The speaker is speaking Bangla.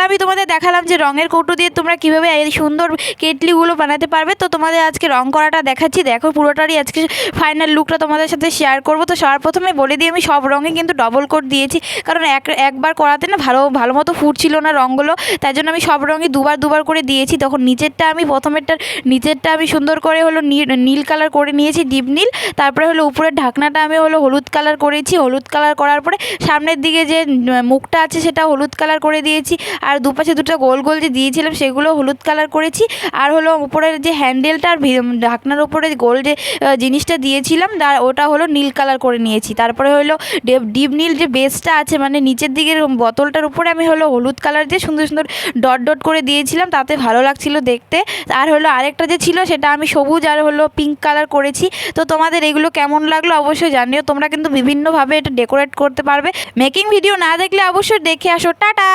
আমি তোমাদের দেখালাম যে রঙের কৌটো দিয়ে তোমরা কীভাবে এই সুন্দর কেটলিগুলো বানাতে পারবে। তো তোমাদের আজকে রং করাটা দেখাচ্ছি, দেখো পুরোটারই আজকে ফাইনাল লুকটা তোমাদের সাথে শেয়ার করবো। তো সবার প্রথমে বলে দিই আমি সব রঙে কিন্তু ডবল কোট দিয়েছি, কারণ একবার করাতে না ভালো মতো ফুটছিল না রঙগুলো, তাই জন্য আমি সব রঙে দুবার করে দিয়েছি। তখন নিচেরটা আমি সুন্দর করে হলো নীল কালার করে নিয়েছি, ডিপ নীল। তারপরে হলো উপরের ঢাকনাটা আমি হলো হলুদ কালার করেছি, হলুদ কালার করার পরে সামনের দিকে যে মুখটা আছে সেটা হলুদ কালার করে দিয়েছি, আর দুপাশে দুটো গোল গোল যে দিয়েছিলাম সেগুলো হলুদ কালার করেছি। আর হলো উপরের যে হ্যান্ডেলটা আর ঢাকনার উপরে গোল যে জিনিসটা দিয়েছিলাম ওটা হলো নীল কালার করে নিয়েছি। তারপরে হলো ডিপ নীল যে বেসটা আছে মানে নিচের দিকের বোতলটার উপরে আমি হলো হলুদ কালার দিয়ে সুন্দর সুন্দর ডট ডট করে দিয়েছিলাম, তাতে ভালো লাগছিল দেখতে। আর হলো আরেকটা যে ছিল সেটা আমি সবুজ আর হলো পিঙ্ক কালার করেছি। তো তোমাদের এগুলো কেমন লাগলো অবশ্যই জানিও, তোমরা কিন্তু বিভিন্নভাবে এটা ডেকোরেট করতে পারবে। মেকিং ভিডিও না দেখলে অবশ্যই দেখে আসো। টাটা।